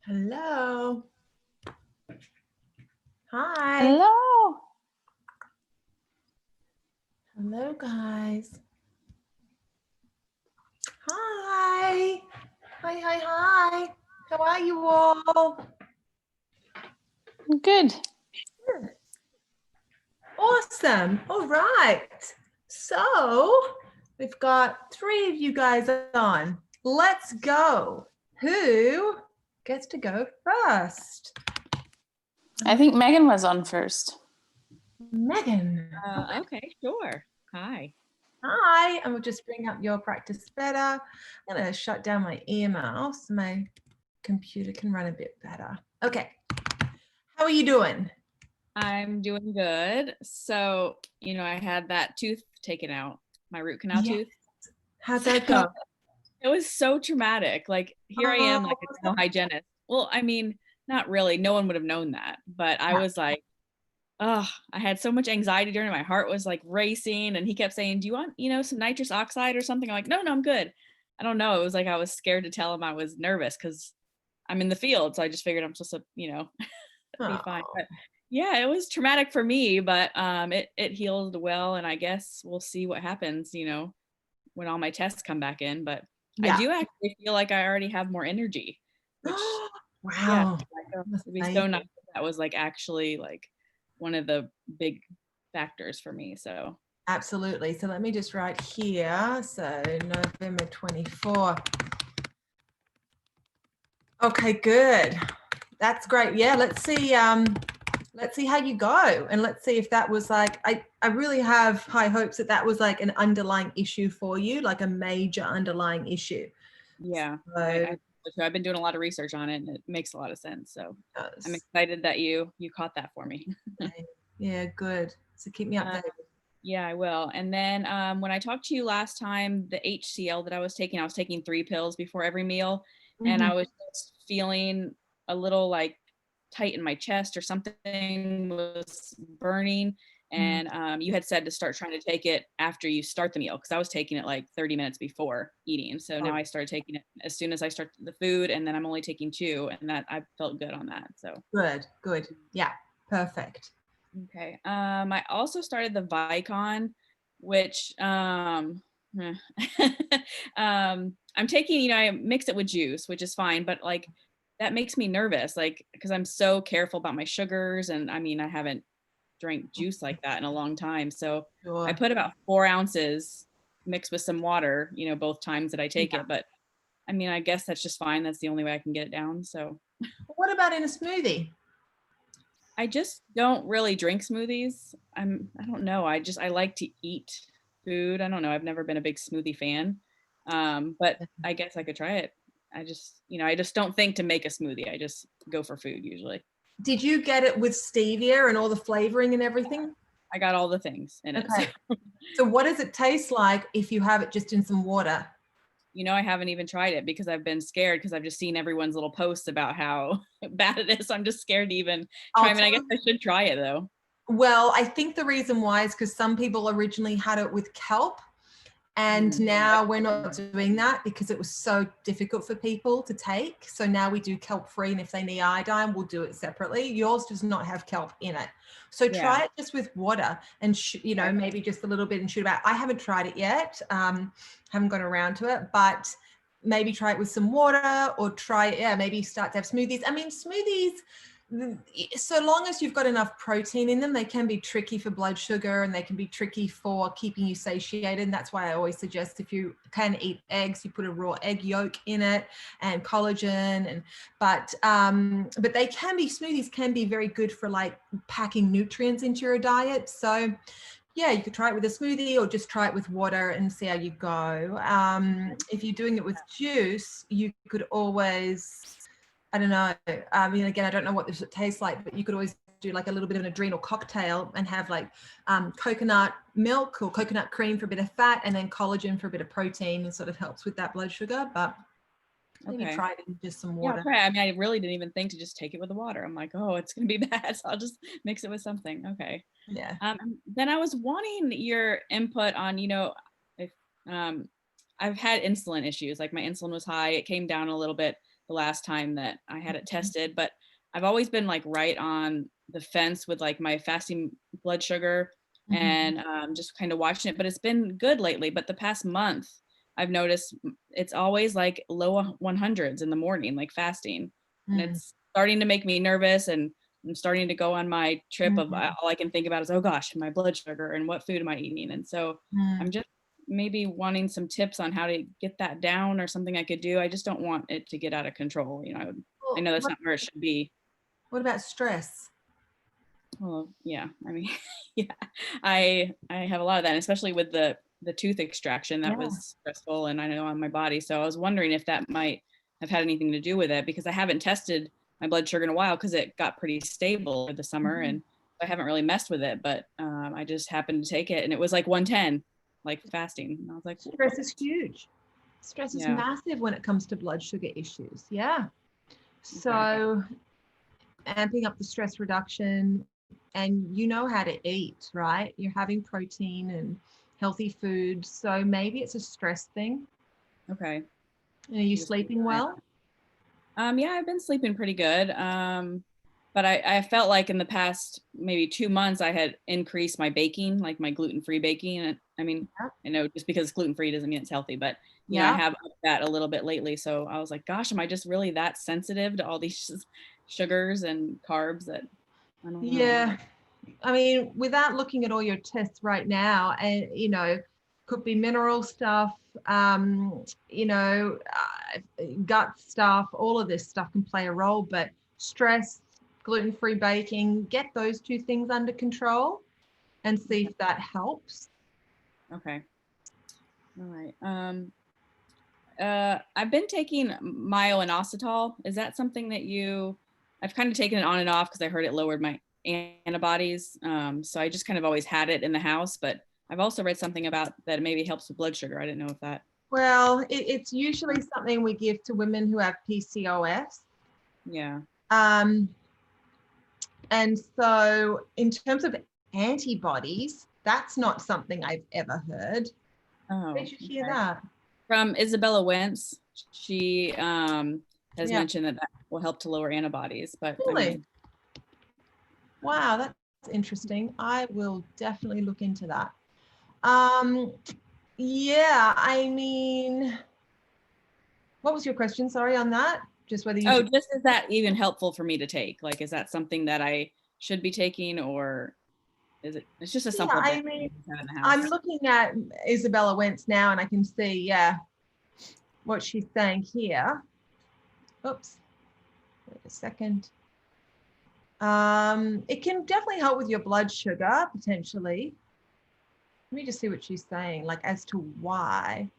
Hello. Hi. Hello. Hello, guys. Hi. Hi. How are you all? Good. Awesome. All right. So we've got 3 of you guys on. Let's go. Who gets to go first? I think Megan was on first. Megan. Okay, sure. Hi. Hi, and we'll just bring up your practice better. I'm going to shut down my email so my computer can run a bit better. Okay. How are you doing? I'm doing good. So, I had that tooth taken out, my root canal tooth. How'd that go? It was so traumatic. Like, here I am, like a dental hygienist. Well, I mean, not really. No one would have known that. But I was like, oh, I had so much anxiety during it. My heart was like racing. And he kept saying, do you want, some nitrous oxide or something? I'm like, no, I'm good. I don't know. It was like I was scared to tell him I was nervous because I'm in the field. So I just figured I'm supposed to, be fine. But yeah, it was traumatic for me, but it healed well. And I guess we'll see what happens, when all my tests come back in. But I do actually feel like I already have more energy, which wow. it'd be so nice if that was like actually like one of the big factors for me. So absolutely. So let me just write here. So November 24. Okay, good. That's great. Yeah, let's see how you go, and let's see if that was like, I really have high hopes that was like an underlying issue for you, like a major underlying issue. Yeah, I've been doing a lot of research on it, and it makes a lot of sense. So I'm excited that you caught that for me. Yeah, good. So keep me updated. Yeah, I will. And then when I talked to you last time, the HCl that I was taking 3 pills before every meal. And I was just feeling a little like tight in my chest, or something was burning. And you had said to start trying to take it after you start the meal, because I was taking it like 30 minutes before eating. So now I started taking it as soon as I start the food, and then I'm only taking 2, and that I felt good on that. So good. Yeah, perfect. Okay. I also started the Vicon, which I'm taking, I mix it with juice, which is fine, but like that makes me nervous, like, because I'm so careful about my sugars. And I mean, I haven't drank juice like that in a long time. So I put about 4 ounces mixed with some water, both times that I take it. But I mean, I guess that's just fine. That's the only way I can get it down. So what about in a smoothie? I just don't really drink smoothies. I don't know. I like to eat food. I don't know. I've never been a big smoothie fan. But I guess I could try it. I just don't think to make a smoothie. I just go for food usually. Did you get it with stevia and all the flavoring and everything? I got all the things in it. So what does it taste like if you have it just in some water? I haven't even tried it because I've been scared, because I've just seen everyone's little posts about how bad it is. So I'm just scared to even try. I mean, I guess I should try it though. Well, I think the reason why is because some people originally had it with kelp, and now we're not doing that because it was so difficult for people to take. So now we do kelp free, and if they need iodine, we'll do it separately. Yours does not have kelp in it. So try it just with water, and maybe just a little bit, and shoot about. I haven't tried it yet. Haven't gone around to it, but maybe try it with some water, or maybe start to have smoothies. I mean, smoothies, so long as you've got enough protein in them, they can be tricky for blood sugar, and they can be tricky for keeping you satiated. And that's why I always suggest, if you can eat eggs, you put a raw egg yolk in it, and collagen. But smoothies can be very good for like packing nutrients into your diet. So yeah, you could try it with a smoothie, or just try it with water and see how you go. If you're doing it with juice, you could always, I don't know. I mean, again, I don't know what this tastes like, but you could always do like a little bit of an adrenal cocktail and have like coconut milk or coconut cream for a bit of fat, and then collagen for a bit of protein, and sort of helps with that blood sugar. But maybe try it in just some water. Yeah, I mean, I really didn't even think to just take it with the water. I'm like, oh, it's going to be bad. So I'll just mix it with something. Okay. Yeah. Then I was wanting your input on, if I've had insulin issues. Like my insulin was high. It came down a little bit the last time that I had it tested, but I've always been like right on the fence with like my fasting blood sugar and just kind of watching it. But it's been good lately. But the past month, I've noticed it's always like low 100s in the morning, like fasting, and it's starting to make me nervous. And I'm starting to go on my trip of all I can think about is, oh gosh, my blood sugar and what food am I eating? And so I'm just maybe wanting some tips on how to get that down or something I could do. I just don't want it to get out of control. You know, I know that's not where it should be. What about stress? Well, yeah, I mean, yeah, I have a lot of that, and especially with the tooth extraction that was stressful, and I know on my body. So I was wondering if that might have had anything to do with it, because I haven't tested my blood sugar in a while because it got pretty stable over the summer, and I haven't really messed with it. But I just happened to take it, and it was like 110, like fasting. And I was like, stress is huge. Stress is massive when it comes to blood sugar issues. Yeah. So amping up the stress reduction, and you know how to eat, right? You're having protein and healthy food. So maybe it's a stress thing. Okay. And are you sleeping well? Yeah, I've been sleeping pretty good. But I felt like in the past maybe 2 months I had increased my baking, like my gluten-free baking. And I mean, I know just because it's gluten-free doesn't mean it's healthy, but you know, I have upped that a little bit lately. So I was like, gosh, am I just really that sensitive to all these sugars and carbs that I don't know. Yeah. I mean, without looking at all your tests right now, and you know, could be mineral stuff, you know, gut stuff, all of this stuff can play a role, but stress, gluten-free baking, get those two things under control and see if that helps. Okay. All right. I've been taking myo-inositol. Is that something that I've kind of taken it on and off because I heard it lowered my antibodies. So I just kind of always had it in the house, but I've also read something about that it maybe helps with blood sugar. I didn't know if that. Well, it's usually something we give to women who have PCOS. Yeah. And so in terms of antibodies, that's not something I've ever heard. Oh, Did you hear that? From Isabella Wentz. She has mentioned that will help to lower antibodies. But really? I mean, wow, that's interesting. I will definitely look into that. Yeah, I mean, what was your question? Sorry on that. Just whether you just is that even helpful for me to take? Like, is that something that I should be taking, or is it? It's just a supplement. I mean, I'm looking at Isabella Wentz now, and I can see, what she's saying here. Oops. Wait a second. It can definitely help with your blood sugar potentially. Let me just see what she's saying, like as to why.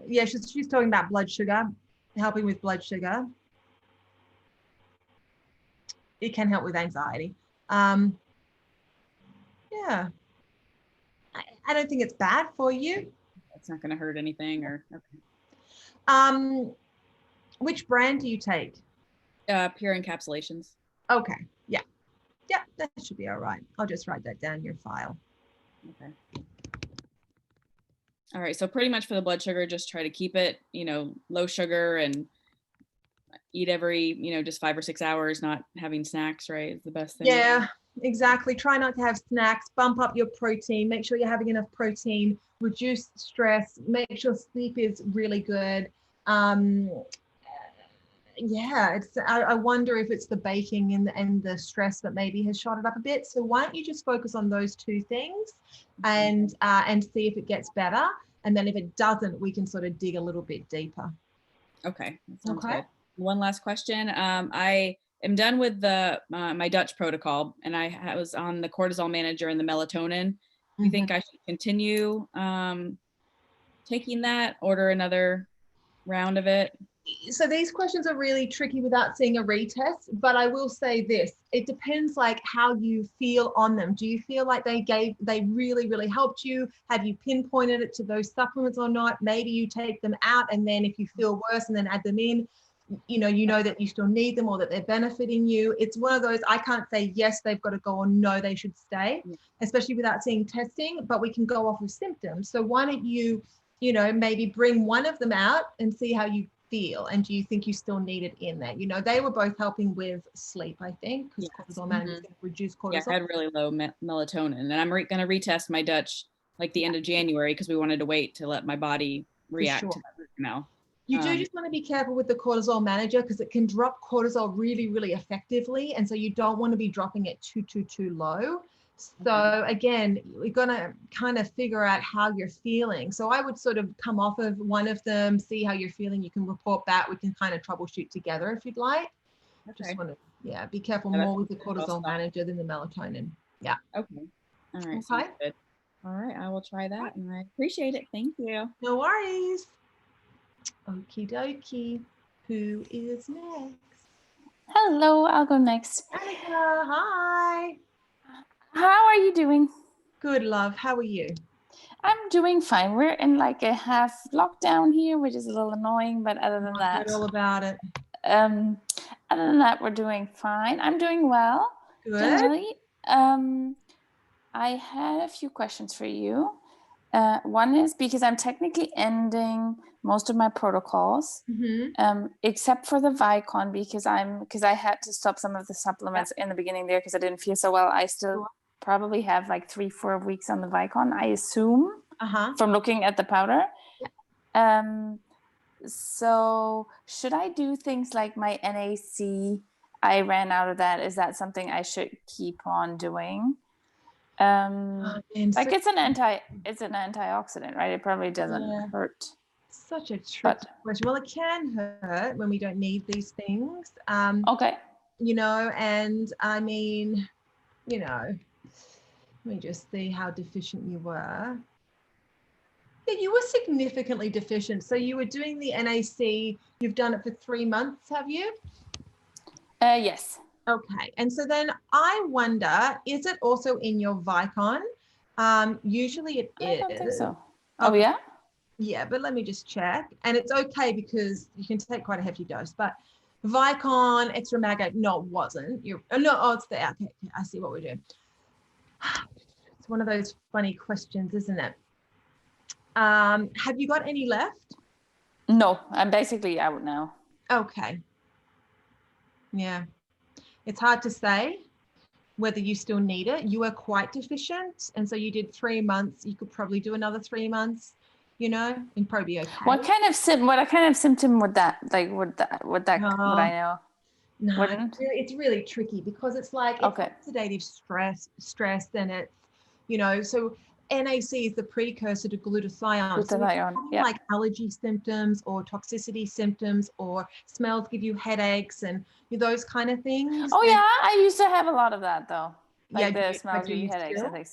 Yeah, she's talking about blood sugar, helping with blood sugar. It can help with anxiety. Yeah, I don't think it's bad for you. It's not going to hurt anything, or okay. Which brand do you take? Pure Encapsulations. Okay, yeah, that should be all right. I'll just write that down in your file. Okay. All right, so pretty much for the blood sugar, just try to keep it, you know, low sugar and eat every, you know, just 5 or 6 hours, not having snacks, right? Is the best thing. Yeah, exactly. Try not to have snacks, bump up your protein, make sure you're having enough protein, reduce stress, make sure sleep is really good. Yeah, I wonder if it's the baking and the stress that maybe has shot it up a bit. So why don't you just focus on those two things and see if it gets better. And then if it doesn't, we can sort of dig a little bit deeper. Okay, that sounds good. One last question. I am done with the my Dutch protocol, and I was on the cortisol manager and the melatonin. Do you think I should continue taking that, order another round of it? So these questions are really tricky without seeing a retest, but I will say this, it depends like how you feel on them. Do you feel like they really, really helped you? Have you pinpointed it to those supplements or not? Maybe you take them out, and then if you feel worse and then add them in, you know that you still need them or that they're benefiting you. It's one of those, I can't say yes, they've got to go, or no, they should stay, especially without seeing testing, but we can go off of symptoms. So why don't you, maybe bring one of them out and see how you feel. And do you think you still need it in there? They were both helping with sleep, I think, because cortisol management is going to reduce cortisol. Yeah, I had really low melatonin, and I'm going to retest my Dutch like the end of January because we wanted to wait to let my body react to that root canal. You do just want to be careful with the cortisol manager because it can drop cortisol really, really effectively. And so you don't want to be dropping it too low. So again, we're going to kind of figure out how you're feeling. So I would sort of come off of one of them, see how you're feeling. You can report back. We can kind of troubleshoot together if you'd like. Okay. Just want to, be careful more with the cortisol manager than the melatonin. Yeah. Okay. All right. Okay. Good. All right. I will try that, and I appreciate it. Thank you. No worries. Okie dokie. Who is next? Hello, I'll go next. Annika, hi. How are you doing? Good, love. How are you? I'm doing fine. We're in like a half lockdown here, which is a little annoying, but other than that, all about it. Other than that, we're doing fine. I'm doing well. Good. Generally. I had a few questions for you. One is because I'm technically ending most of my protocols, except for the Vicon because I had to stop some of the supplements in the beginning there because I didn't feel so well. I still probably have like 3-4 weeks on the Vicon, I assume, from looking at the powder. So should I do things like my NAC? I ran out of that. Is that something I should keep on doing? It's an antioxidant, right? It probably doesn't hurt. Such a tricky question. Well, it can hurt when we don't need these things. Okay. And I mean, let me just see how deficient you were. Yeah, you were significantly deficient. So you were doing the NAC, you've done it for 3 months, have you? Yes. Okay. And so then I wonder, is it also in your Vicon? Usually it is. I don't think so. Oh, yeah? Yeah, but let me just check. And it's okay because you can take quite a hefty dose, but Vicon, extra magate, no, it wasn't. It's there. Okay, I see what we're doing. It's one of those funny questions, isn't it? Have you got any left? No, I'm basically out now. Okay. Yeah. It's hard to say whether you still need it. You are quite deficient. And so you did 3 months. You could probably do another 3 months, and probably be okay. What kind of symptom would that, would I know? No, it's really tricky because it's like it's oxidative stress, then it's, so NAC is the precursor to glutathione. So like allergy symptoms or toxicity symptoms or smells give you headaches and those kind of things. Oh, yeah. I used to have a lot of that, though. The smells give you headaches, I think.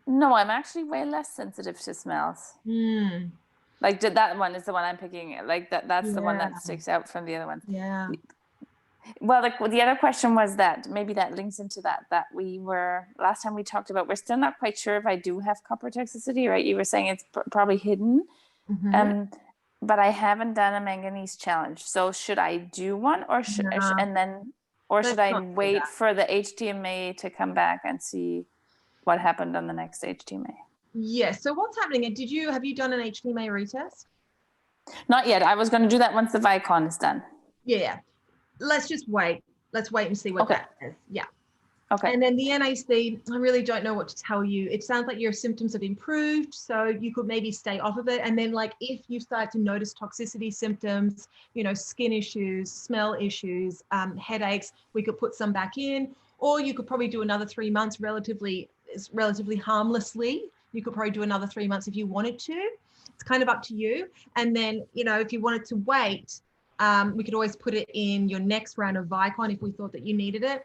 No, I'm actually way less sensitive to smells. That one is the one I'm picking. That's the one that sticks out from the other ones. Yeah. Well, the other question was that maybe that links into that we were last time we talked about. We're still not quite sure if I do have copper toxicity, right? You were saying it's probably hidden, but I haven't done a manganese challenge. So should I do one, or should I wait for the HTMA to come back and see what happened on the next HTMA? Yeah. So what's happening? Have you done an HTMA retest? Not yet. I was going to do that once the Vicon is done. Yeah. Let's just wait. Let's wait and see what that is. Yeah. Okay. And then the NAC, I really don't know what to tell you. It sounds like your symptoms have improved, so you could maybe stay off of it. And then if you start to notice toxicity symptoms, skin issues, smell issues, headaches, we could put some back in, or you could probably do another 3 months relatively harmlessly. You could probably do another 3 months if you wanted to. It's kind of up to you. And then, if you wanted to wait, we could always put it in your next round of Vicon if we thought that you needed it.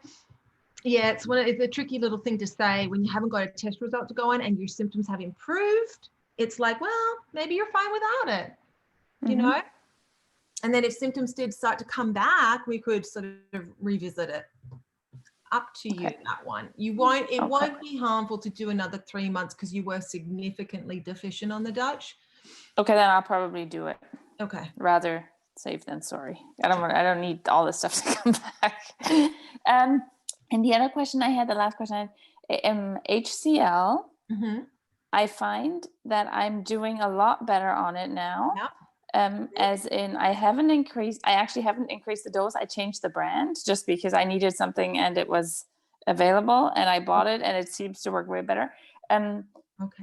Yeah, it's a tricky little thing to say when you haven't got a test result to go on and your symptoms have improved. It's like, well, maybe you're fine without it, And then if symptoms did start to come back, we could sort of revisit it. Up to you, that one. It won't be harmful to do another 3 months because you were significantly deficient on the Dutch. Okay, then I'll probably do it. Okay. Rather safe than sorry. I don't need all this stuff to come back. And the other question I had, the last question I had, HCl. I find that I'm doing a lot better on it now. As in I actually haven't increased the dose. I changed the brand just because I needed something and it was available and I bought it and it seems to work way better. And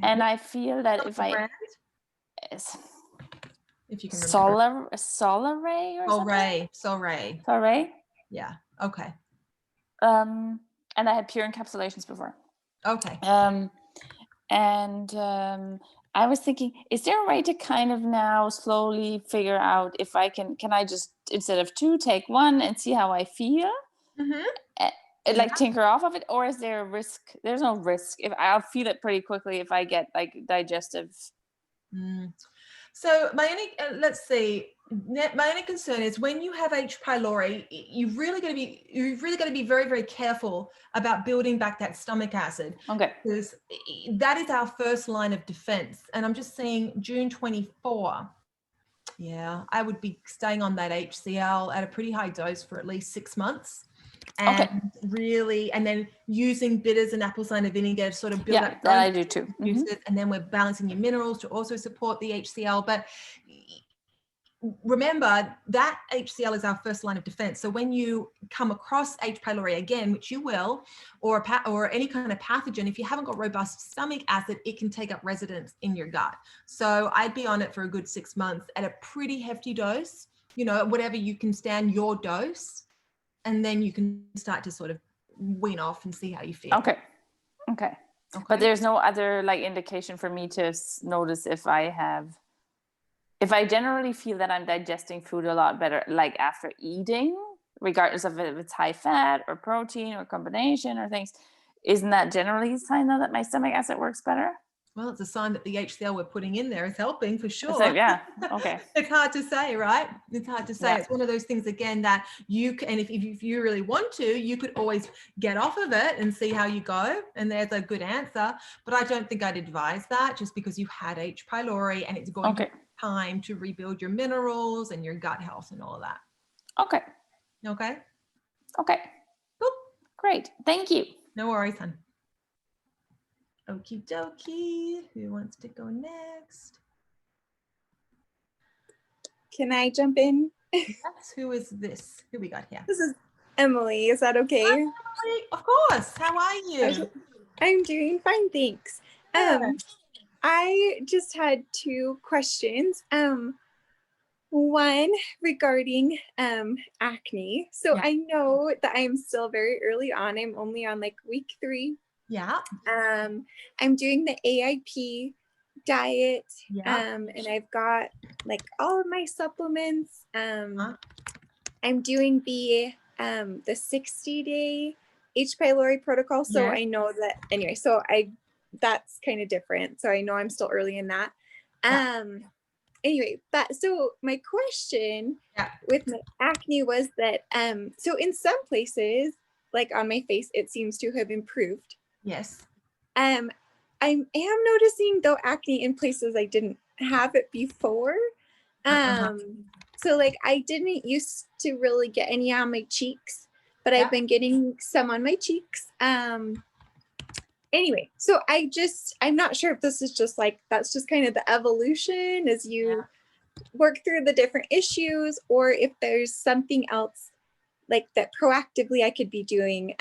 I feel that if I if you can remember. Solaray or something? Solray. Yeah. Okay. And I had pure encapsulations before. Okay. I was thinking, is there a way to kind of now slowly figure out if I can I just, instead of 2, take 1 and see how I feel? Like tinker off of it, or is there a risk? There's no risk. If I'll feel it pretty quickly if I get like digestive. So my only concern is when you have H. pylori, you've really got to be very, very careful about building back that stomach acid. Okay. Because that is our first line of defense. And I'm just saying June 24. Yeah, I would be staying on that HCl at a pretty high dose for at least 6 months. And really, and then using bitters and apple cider vinegar to sort of build up. That I do too. And then we're balancing your minerals to also support the HCl. But remember that HCl is our first line of defense. So when you come across H. pylori again, which you will, or any kind of pathogen, if you haven't got robust stomach acid, it can take up residence in your gut. So I'd be on it for a good 6 months at a pretty hefty dose, whatever you can stand your dose. And then you can start to sort of wean off and see how you feel. Okay. But there's no other like indication for me to notice if I generally feel that I'm digesting food a lot better, like after eating, regardless of if it's high fat or protein or combination or things. Isn't that generally a sign though that my stomach acid works better? Well, it's a sign that the HCl we're putting in there is helping for sure. So, yeah. Okay. It's hard to say, right? It's hard to say. Yeah. It's one of those things, again, that you can, and if you really want to, you could always get off of it and see how you go. And there's a good answer. But I don't think I'd advise that just because you had H. pylori and it's going to take time to rebuild your minerals and your gut health and all of that. Okay. Cool. Great. Thank you. No worries, hon. Okie dokie. Who wants to go next? Can I jump in? Yes. Who is this? Who we got here? This is Emily. Is that okay? Hi, Emily. Of course. How are you? I'm doing fine, thanks. I just had 2 questions. One regarding acne. So I know that I'm still very early on. I'm only on like week 3. Yeah. I'm doing the AIP diet. And I've got like all of my supplements. I'm doing the 60-day H. pylori protocol. So I know that anyway, so that's kind of different. So I know I'm still early in that. Anyway, so my question with my acne was that so in some places, like on my face, it seems to have improved. Yes. I am noticing though acne in places I didn't have it before. So like I didn't used to really get any on my cheeks, but I've been getting some on my cheeks. Anyway, so I'm not sure if this is just like, that's just kind of the evolution as you work through the different issues, or if there's something else like that proactively I could be doing.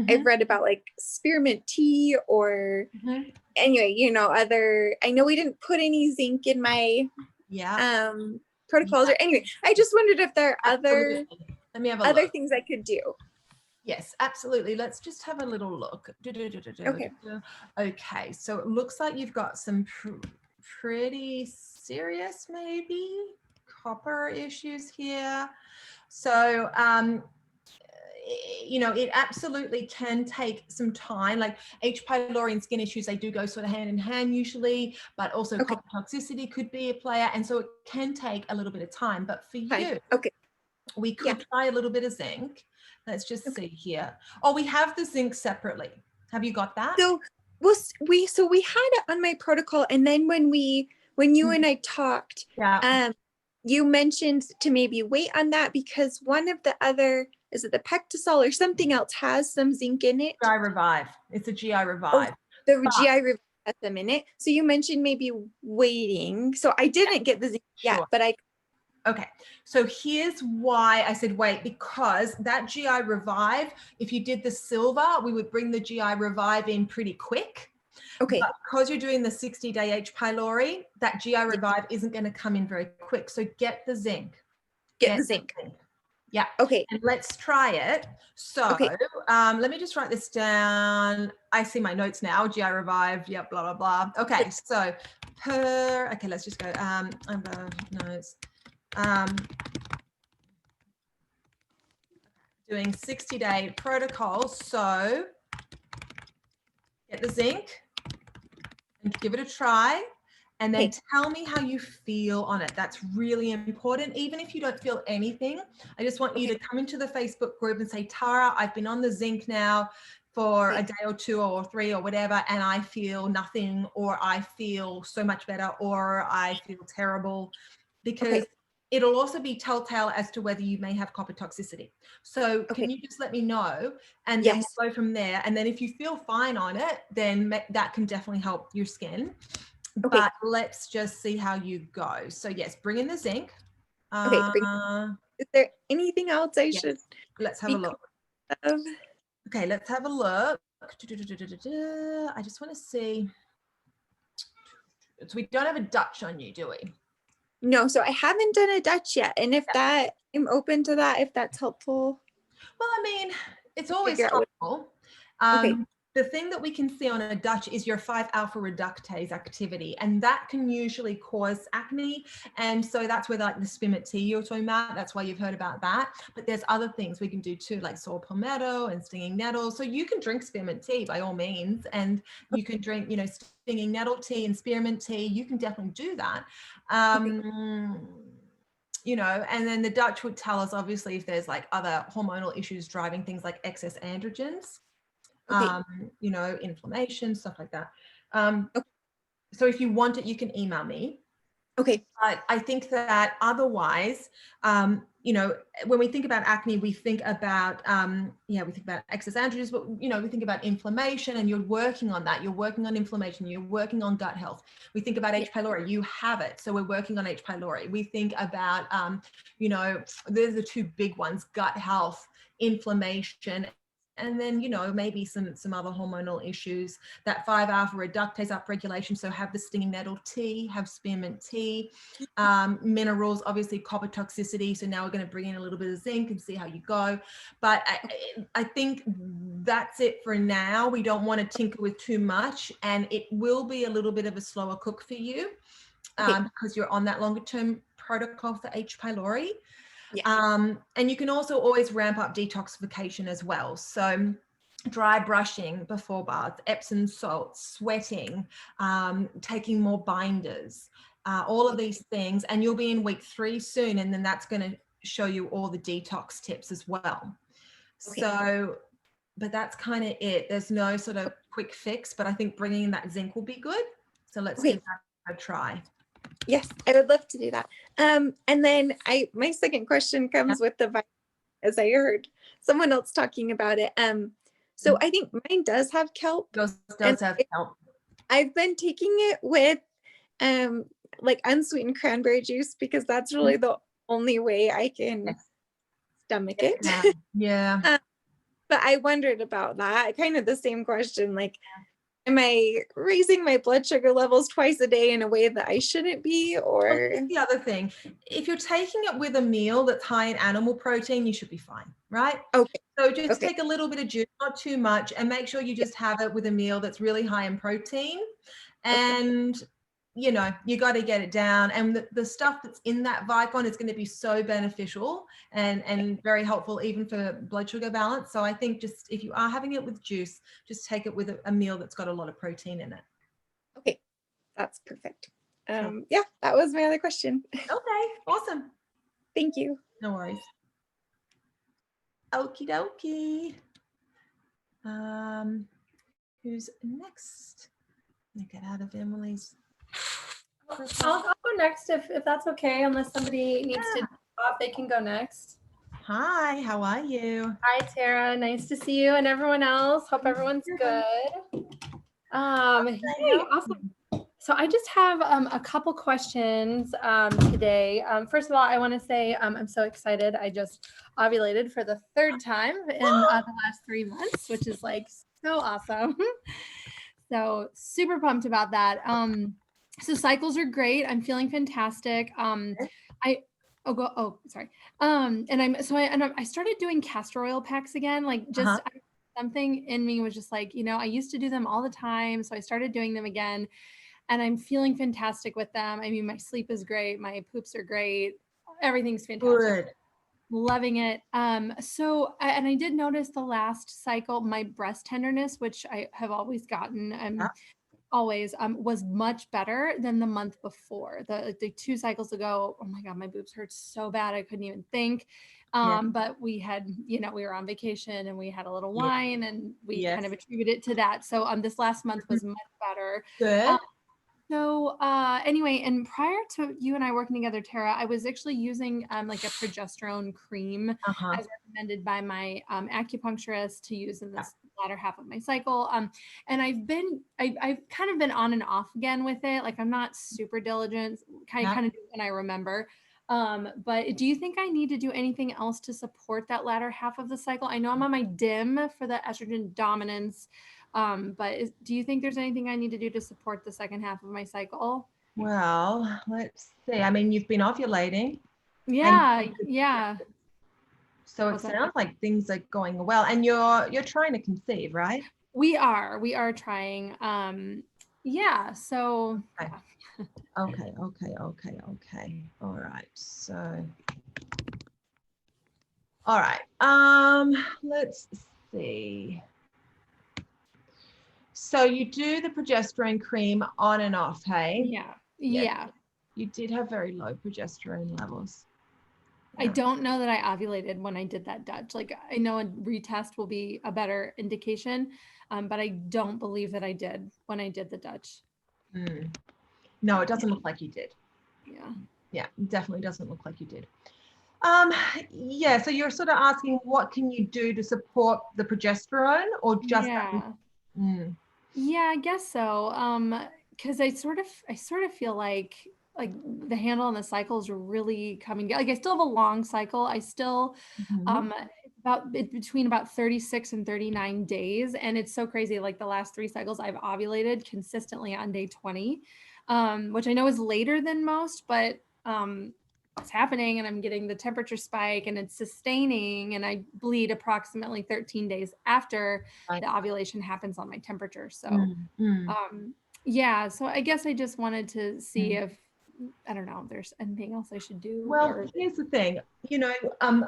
I've read about like spearmint tea or anyway, I know we didn't put any zinc in my protocols or anyway, I just wondered if there are other things I could do. Yes, absolutely. Let's just have a little look. Okay, so it looks like you've got some pretty serious, maybe copper issues here. So, it absolutely can take some time. Like H. pylori and skin issues, they do go sort of hand in hand usually, but also copper toxicity could be a player. And so it can take a little bit of time. But for you, we could try a little bit of zinc. Let's just see here. Oh, we have the zinc separately. Have you got that? So we had it on my protocol, and then when you and I talked, you mentioned to maybe wait on that because one of the other, is it the Pectisol or something else, has some zinc in it? GI Revive. It's a GI Revive. GI Revive. at the minute. So you mentioned maybe waiting. So I didn't get the zinc yet, Sure. but I. Okay, so here's why I said wait, because that GI Revive, if you did the silver, we would bring the GI Revive in pretty quick. Okay. But because you're doing the 60-day H. pylori, that GI Revive isn't going to come in very quick. So get the zinc. Get the zinc. Yeah. Okay. And let's try it. So Okay. let me just write this down. I see my notes now. GI Revive. Yep. Blah, blah, blah. Okay. So okay, let's just go. Notes. Doing 60-day protocol. So get the zinc and give it a try. And then tell me how you feel on it. That's really important. Even if you don't feel anything, I just want you to come into the Facebook group and say, Tara, I've been on the zinc now for a day or 2 or 3 or whatever, and I feel nothing, or I feel so much better, or I feel terrible, because it'll also be telltale as to whether you may have copper toxicity. So can you just let me know, and then we'll go from there. And then if you feel fine on it, then that can definitely help your skin. But let's just see how you go. So yes, bring in the zinc. Is there anything else I should? Let's have a look. Okay, let's have a look. I just want to see. So we don't have a Dutch on you, do we? No, so I haven't done a Dutch yet. And if that, I'm open to that, if that's helpful. Well, I mean, it's always helpful. The thing that we can see on a Dutch is your 5-alpha reductase activity, and that can usually cause acne. And so that's where like the spearmint tea you're talking about, that's why you've heard about that. But there's other things we can do too, like saw palmetto and stinging nettle. So you can drink spearmint tea by all means, and you can drink, you know, stinging nettle tea and spearmint tea. You can definitely do that. You know, and then the Dutch would tell us obviously if there's like other hormonal issues driving things like excess androgens. You know, inflammation, stuff like that. So if you want it, you can email me. But I think that otherwise, you know, when we think about acne, we think about, we think about excess androgens, but, you know, we think about inflammation, and you're working on that. You're working on inflammation. You're working on gut health. We think about H. pylori. You have it. So we're working on H. pylori. We think about, you know, there's the 2 big ones, gut health, inflammation, and then, you know, maybe some other hormonal issues. That 5-alpha reductase upregulation. So have the stinging nettle tea, have spearmint tea, minerals, obviously copper toxicity. So now we're going to bring in a little bit of zinc and see how you go. But I think that's it for now. We don't want to tinker with too much, and it will be a little bit of a slower cook for you because you're on that longer term protocol for H. pylori. And you can also always ramp up detoxification as well. So dry brushing before bath, Epsom salts, sweating, taking more binders, all of these things. And you'll be in week 3 soon. And then that's going to show you all the detox tips as well. So, but that's kind of it. There's no sort of quick fix, but I think bringing in that zinc will be good. So let's give that a try. Yes, I would love to do that. And then my second question comes with the virus, as I heard someone else talking about it. So I think mine does have kelp. Does have kelp. I've been taking it with like unsweetened cranberry juice, because that's really the only way I can stomach it. But I wondered about that. Kind of the same question, like, am I raising my blood sugar levels twice a day in a way that I shouldn't be? Or the other thing, if you're taking it with a meal that's high in animal protein, you should be fine, right? So just take a little bit of juice, not too much, and make sure you just have it with a meal that's really high in protein. And you know, you got to get it down, and the stuff that's in that Vicon is going to be so beneficial and very helpful even for blood sugar balance. So I think just if you are having it with juice, just take it with a meal that's got a lot of protein in it. Okay, that's perfect. Yeah, that was my other question. Okay, awesome. Thank you. No worries. Okie dokie. Who's next? Let me get out of Emily's. I'll go next if that's okay, unless somebody needs to off, they can go next. Hi, how are you? Hi, Tara. Nice to see you and everyone else. Hope everyone's good. Hey, awesome. So I just have a couple questions today. First of all, I want to say I'm so excited. I just ovulated for the 3rd time in the last 3 months, which is like so awesome. So super pumped about that. So cycles are great. I'm feeling fantastic. Sorry. And I started doing castor oil packs again, like just something in me was just like, I used to do them all the time. So I started doing them again. And I'm feeling fantastic with them. I mean, my sleep is great. My poops are great. Everything's fantastic. Good. Loving it. And I did notice the last cycle, my breast tenderness, which I have always gotten, was much better than the month before. The 2 cycles ago, oh my God, my boobs hurt so bad. I couldn't even think. But we had, we were on vacation and we had a little wine and we kind of attributed it to that. So this last month was much better. Good. Anyway, and prior to you and I working together, Tara, I was actually using like a progesterone cream as recommended by my acupuncturist to use in this latter half of my cycle. And I've kind of been on and off again with it. Like I'm not super diligent, kind of do when I remember. But do you think I need to do anything else to support that latter half of the cycle? I know I'm on my DIM for the estrogen dominance. But do you think there's anything I need to do to support the second half of my cycle? Well, let's see. I mean, you've been ovulating. Yeah. So it sounds like things are going well, and you're trying to conceive, right? We are trying. So. Okay. All right. So. All right. Let's see. So you do the progesterone cream on and off, hey? Yeah. You did have very low progesterone levels. I don't know that I ovulated when I did that Dutch. Like I know a retest will be a better indication, but I don't believe that I did when I did the Dutch. No, it doesn't look like you did. Yeah, definitely doesn't look like you did. So you're sort of asking what can you do to support the progesterone or just Yeah, I guess so. Because I sort of feel like the handle on the cycles are really coming down. Like I still have a long cycle. I still between about 36 and 39 days. And it's so crazy. Like the last 3 cycles I've ovulated consistently on day 20, which I know is later than most, but it's happening and I'm getting the temperature spike and it's sustaining and I bleed approximately 13 days after the ovulation happens on my temperature. So, so I guess I just wanted to see if, I don't know, if there's anything else I should do. Well, here's the thing, I'm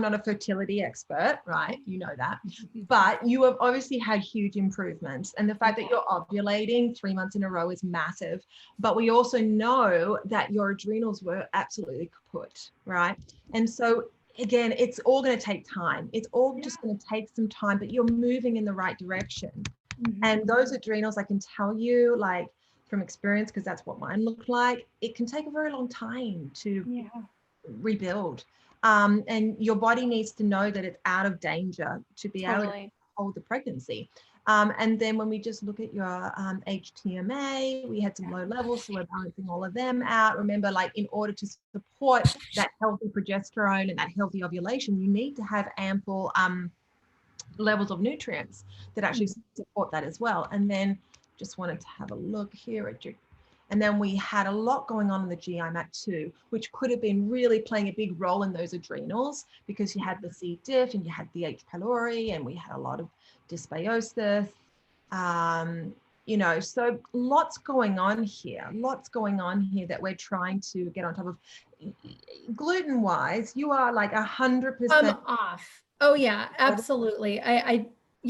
not a fertility expert, right? You know that, but you have obviously had huge improvements. And the fact that you're ovulating 3 months in a row is massive. But we also know that your adrenals were absolutely kaput, right? And so again, it's all going to take time. It's all just going to take some time, but you're moving in the right direction. And those adrenals, I can tell you, like, from experience, because that's what mine looked like, it can take a very long time to rebuild. And your body needs to know that it's out of danger to be able to hold the pregnancy. And then when we just look at your HTMA, we had some low levels, so we're balancing all of them out. Remember, like in order to support that healthy progesterone and that healthy ovulation, you need to have ample levels of nutrients that actually support that as well. And then just wanted to have a look here at your, and then we had a lot going on in the GI map too, which could have been really playing a big role in those adrenals because you had the C. diff and you had the H. pylori and we had a lot of dysbiosis. So lots going on here that we're trying to get on top of. Gluten wise, you are like 100% off. Oh yeah, absolutely.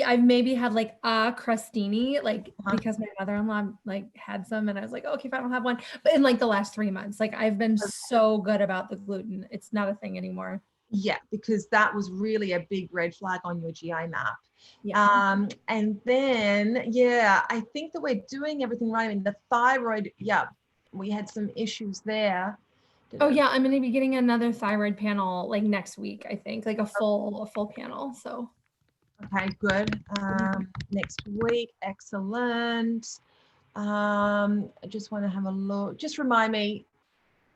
I've maybe had like a crostini, like because my mother-in-law like had some and I was like, okay, if I don't have one, but in like the last 3 months, like I've been so good about the gluten. It's not a thing anymore. Yeah, because that was really a big red flag on your GI map. And then, I think that we're doing everything right. I mean, the thyroid, we had some issues there. I'm going to be getting another thyroid panel like next week, I think, like a full panel. So. Okay, good. Next week, excellent. I just want to have a look. Just remind me,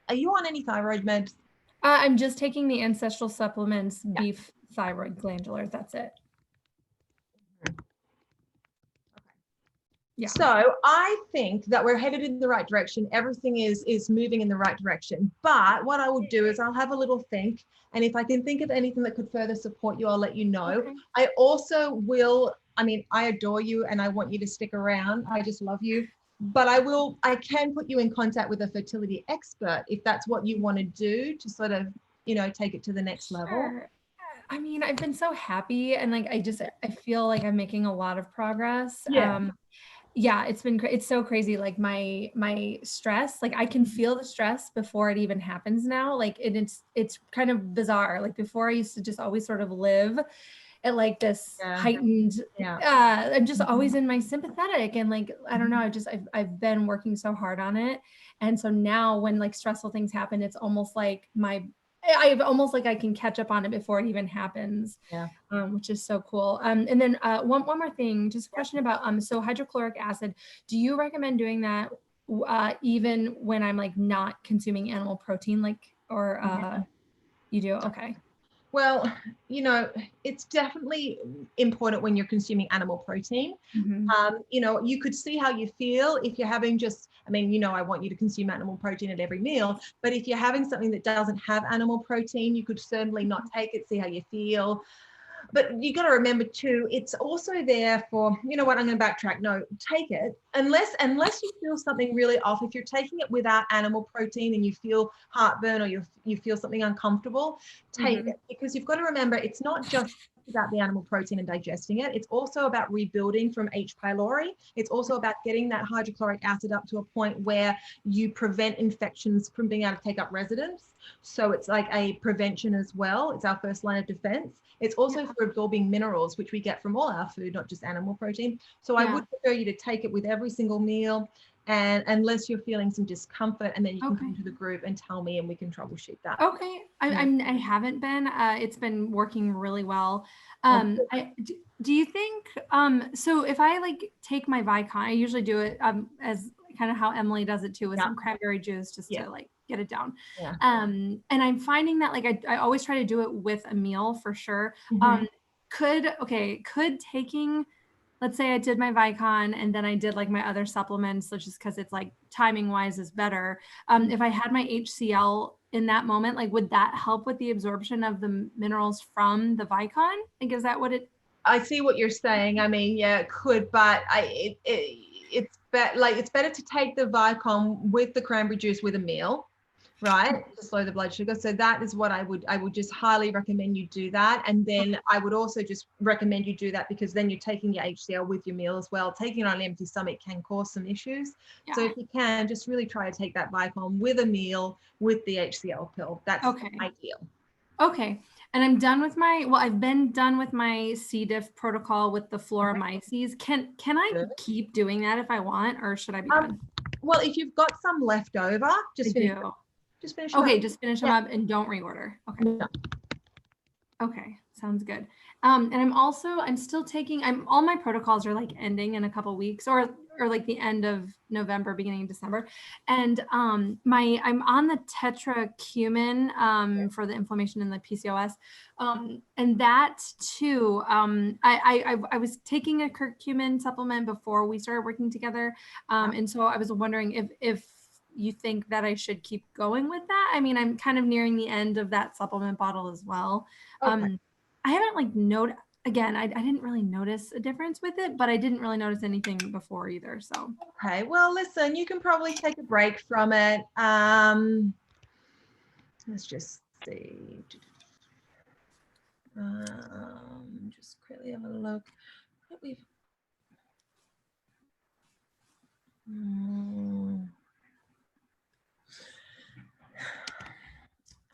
are you on any thyroid meds? I'm just taking the ancestral supplements, beef, thyroid, glandular. That's it. Yeah. So I think that we're headed in the right direction. Everything is moving in the right direction. But what I will do is I'll have a little think. And if I can think of anything that could further support you, I'll let you know. Okay. I also will, I mean, I adore you and I want you to stick around. I just love you. But I can put you in contact with a fertility expert if that's what you want to do to sort of, you know, take it to the next level. Sure. I mean, I've been so happy and like I feel like I'm making a lot of progress. Yeah, it's so crazy. Like my stress, like I can feel the stress before it even happens now. Like it's kind of bizarre. Like before I used to just always sort of live at like this heightened, I'm just always in my sympathetic and like, I don't know, I've been working so hard on it. And so now when like stressful things happen, it's almost like I've almost like I can catch up on it before it even happens, which is so cool. And then one more thing, just a question about so hydrochloric acid. Do you recommend doing that even when I'm like not consuming animal protein, like or you do? Okay. Well, you know, it's definitely important when you're consuming animal protein. You know, you could see how you feel if you're having just, I mean, you know, I want you to consume animal protein at every meal, but if you're having something that doesn't have animal protein, you could certainly not take it, see how you feel. But you got to remember too, it's also there for, you know what, I'm going to backtrack. No, take it unless you feel something really off. If you're taking it without animal protein and you feel heartburn or you feel something uncomfortable, take it, because you've got to remember it's not just about the animal protein and digesting it. It's also about rebuilding from H. pylori. It's also about getting that hydrochloric acid up to a point where you prevent infections from being able to take up residence. So it's like a prevention as well. It's our first line of defense. It's also for absorbing minerals, which we get from all our food, not just animal protein. So I would prefer you to take it with every single meal, and unless you're feeling some discomfort, and then you can come to the group and tell me and we can troubleshoot that. Okay. I haven't been, it's been working really well. Do you think, so if I like take my Vicon, I usually do it as kind of how Emily does it too, with some cranberry juice just to like get it down. And I'm finding that like I always try to do it with a meal for sure. Could taking, let's say I did my Vicon and then I did like my other supplements, which is because it's like timing wise is better. If I had my HCl in that moment, like would that help with the absorption of the minerals from the Vicon? Like, is that what it? I see what you're saying. I mean, yeah, it could, but it's better to take the Vicon with the cranberry juice with a meal, right, to slow the blood sugar. So that is what I would just highly recommend you do that. And then I would also just recommend you do that because then you're taking your HCl with your meal as well. Taking it on an empty stomach can cause some issues. So if you can, just really try to take that Vicon with a meal with the HCl pill. That's ideal. Okay. And I'm done with I've been done with my C. diff protocol with the Floromyces. Can I keep doing that if I want, or should I be done? Well, if you've got some left over, just finish them. Just finish them up. Just finish them up and don't reorder. Okay. Okay, sounds good. And I'm still taking, all my protocols are like ending in a couple of weeks or like the end of November, beginning of December. And I'm on the tetracumin for the inflammation in the PCOS. And that too, I was taking a curcumin supplement before we started working together. And so I was wondering if you think that I should keep going with that. I mean, I'm kind of nearing the end of that supplement bottle as well. I haven't like again, I didn't really notice a difference with it, but I didn't really notice anything before either. So okay, well, listen, you can probably take a break from it. Let's just see. Just quickly have a look.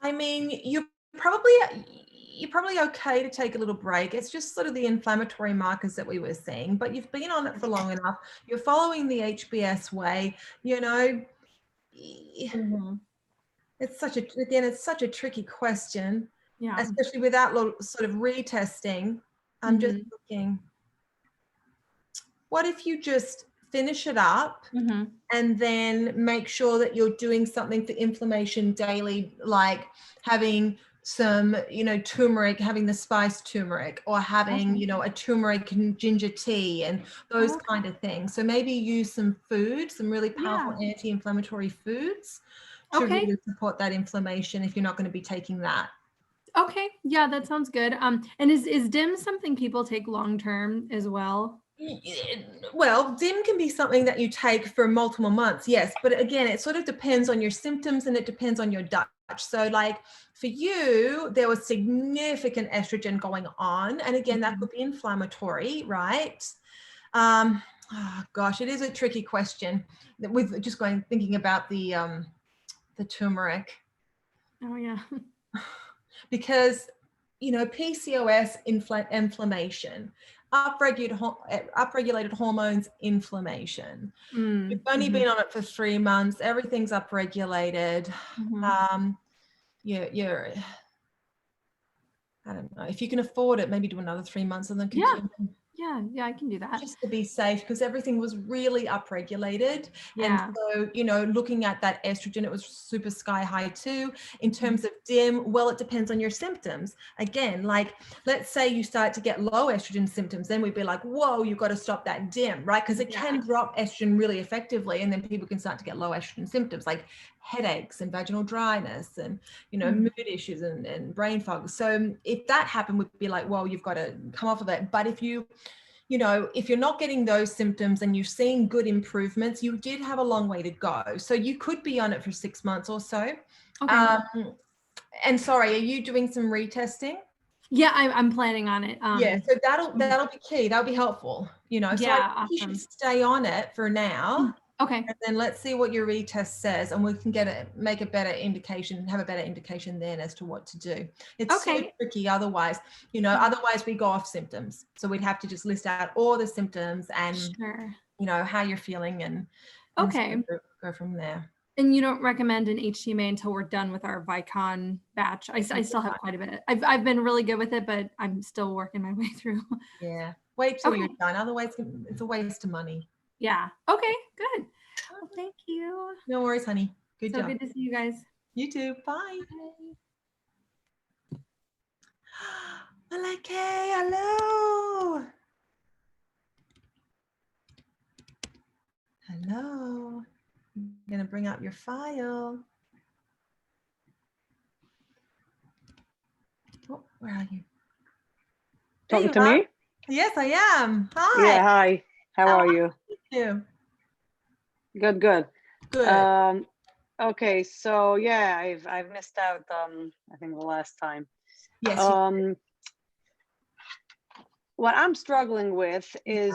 I mean, you're probably okay to take a little break. It's just sort of the inflammatory markers that we were seeing, but you've been on it for long enough. You're following the HBS way, you know. It's such a tricky question, especially without sort of retesting. I'm just looking. What if you just finish it up and then make sure that you're doing something for inflammation daily, like having some, turmeric, having the spiced turmeric, or having, a turmeric and ginger tea and those kind of things. So maybe use some food, some really powerful anti-inflammatory foods to really support that inflammation if you're not going to be taking that. Okay. Yeah, that sounds good. And is DIM something people take long-term as well? Well, DIM can be something that you take for multiple months, yes. But again, it sort of depends on your symptoms and it depends on your Dutch. So like for you, there was significant estrogen going on. And again, that could be inflammatory, right? Oh gosh, it is a tricky question with just thinking about the turmeric. Oh yeah. Because, PCOS, inflammation, upregulated hormones, inflammation. You've only been on it for 3 months. Everything's upregulated. You're, I don't know. If you can afford it, maybe do another 3 months and then continue. Yeah, I can do that. Just to be safe, because everything was really upregulated. Yeah. And so, looking at that estrogen, it was super sky high too. In terms of DIM, well, it depends on your symptoms. Again, like let's say you start to get low estrogen symptoms, then we'd be like, whoa, you've got to stop that DIM, right? Because it can drop estrogen really effectively. And then people can start to get low estrogen symptoms like headaches and vaginal dryness and, mood issues and brain fog. So if that happened, we'd be like, well, you've got to come off of it. But if if you're not getting those symptoms and you're seeing good improvements, you did have a long way to go. So you could be on it for 6 months or so. Okay. And sorry, are you doing some retesting? Yeah, I'm planning on it. Yeah, so that'll be key. That'll be helpful. So I think you should stay on it for now. Okay. And then let's see what your retest says, and we can make a better indication, have a better indication then as to what to do. It's so tricky otherwise, otherwise we go off symptoms. So we'd have to just list out all the symptoms and, how you're feeling and okay, go from there. And you don't recommend an HTMA until we're done with our Vicon batch? I still have quite a bit. I've been really good with it, but I'm still working my way through. Yeah, wait till you're done. Otherwise, it's a waste of money. Yeah. Okay, good. Well, thank you. No worries, honey. Good job. So good to see you guys. You too. Bye. Malake, hello. Hello. I'm going to bring up your file. Oh, where are you? Talking to me? Yes, I am. Hi. Yeah, hi. How are you? You. Good, good. Good. Okay, so yeah, I've missed out I think the last time. Yes. What I'm struggling with is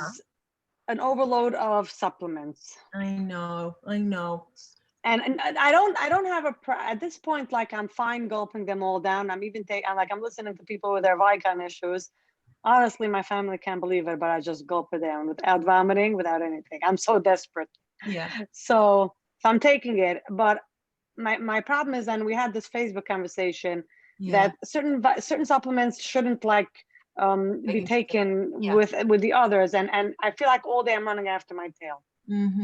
an overload of supplements. I know. And I don't have at this point, like I'm fine gulping them all down. I'm listening to people with their Vicon issues. Honestly, my family can't believe it, but I just gulp it down without vomiting, without anything. I'm so desperate. Yeah. So I'm taking it, but my problem is, and we had this Facebook conversation that certain supplements shouldn't be taken with the others, and I feel like all day I'm running after my tail.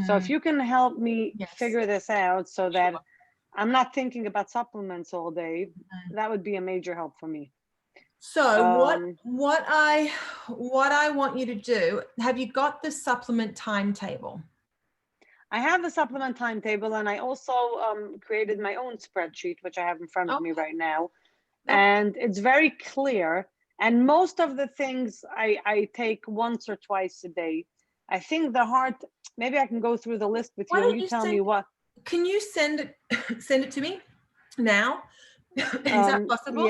So if you can help me figure this out so that I'm not thinking about supplements all day, that would be a major help for me. So what I want you to do, have you got the supplement timetable? I have the supplement timetable, and I also created my own spreadsheet, which I have in front of me right now. And it's very clear. And most of the things I take once or twice a day. I think maybe I can go through the list with you and you tell me what. Can you send it to me now? Is that possible?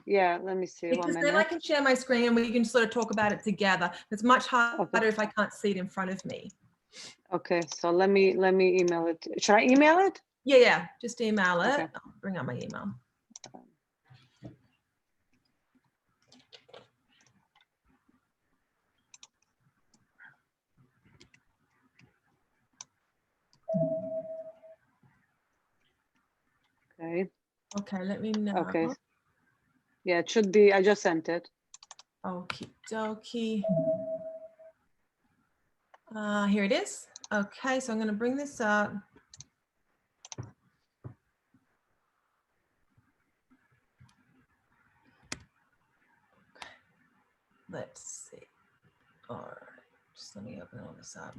Yeah, let me see. Because then I can share my screen and we can sort of talk about it together. It's much harder if I can't see it in front of me. Okay, so let me email it. Should I email it? Yeah, just email it. Okay. I'll bring up my email. Okay. Okay, let me know. Okay. Yeah, it should be. I just sent it. Okie dokie. Here it is. Okay, so I'm going to bring this up. Let's see. All right, just let me open all this up.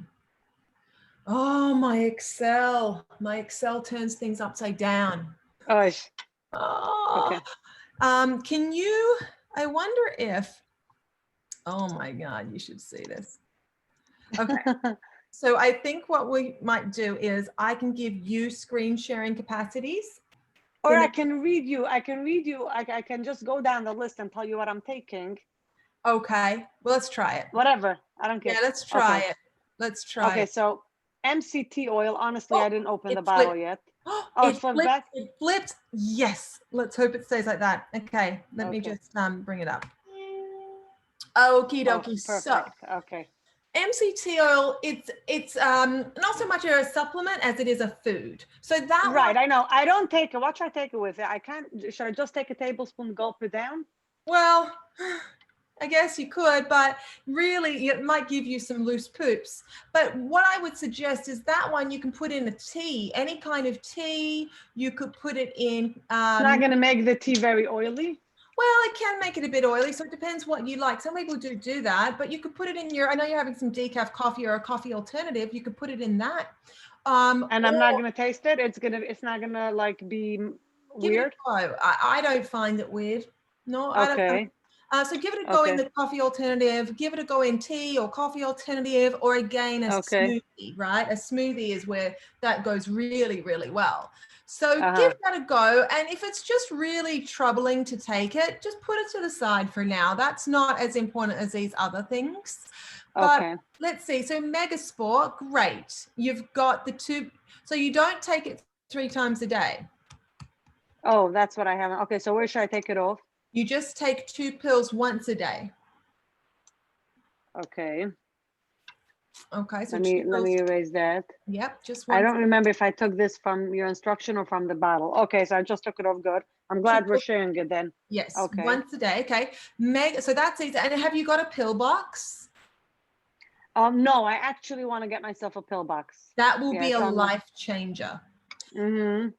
Oh, my Excel turns things upside down. Oh, Oh. okay. Can you, I wonder if, oh my God, you should see this. Okay. So I think what we might do is I can give you screen sharing capacities. Or I can read you. I can just go down the list and tell you what I'm taking. Okay. Well, let's try it. Whatever. I don't care. Yeah, let's try Okay. it. Let's try it. Okay, so MCT oil, honestly, I didn't open the it bottle flipped. yet. Oh, Oh, it it flipped flipped. back? It flipped. Yes. Let's hope it stays like that. Okay. Let me Okay. just bring it up. Okie Oh, dokie. So perfect. Okay. MCT oil, it's not so much a supplement as it is a food. So that Right, one, I know. I don't take it. What should I take it with? I can't. Should I just take a tablespoon, gulp it down? well, I guess you could, but really it might give you some loose poops. But what I would suggest is that one you can put in a tea, any kind of tea. You could put it in. It's not going to make the tea very oily. Well, it can make it a bit oily, so it depends what you like. Some people do that, but you could put it in your, I know you're having some decaf coffee or a coffee alternative. You could put it in that. And I'm not going to taste it. It's not going to like be weird. Give it a go. I don't find it weird. No, I don't. Okay. So give it a go in Okay. the coffee alternative, give it a go in tea or coffee alternative, or again, a smoothie, right? A smoothie is where that goes really, really well. So give that a go. And if it's just really troubling to take it, just put it to the side for now. That's not as important as these other things. But let's see. So Megasport, great. You've got the two. So you don't take it 3 times a day. Oh, that's what I haven't. Okay, so where should I take it off? You just take 2 pills once a day. Okay. Okay, so let me erase that. Yep, just once. I don't remember if I took this from your instruction or from the bottle. Okay, so I just took it off. Good. I'm glad we're sharing it then. Yes, okay. Once a day. Okay. So that's easy. And have you got a pill box? No, I actually want to get myself a pill box. That will be a life changer.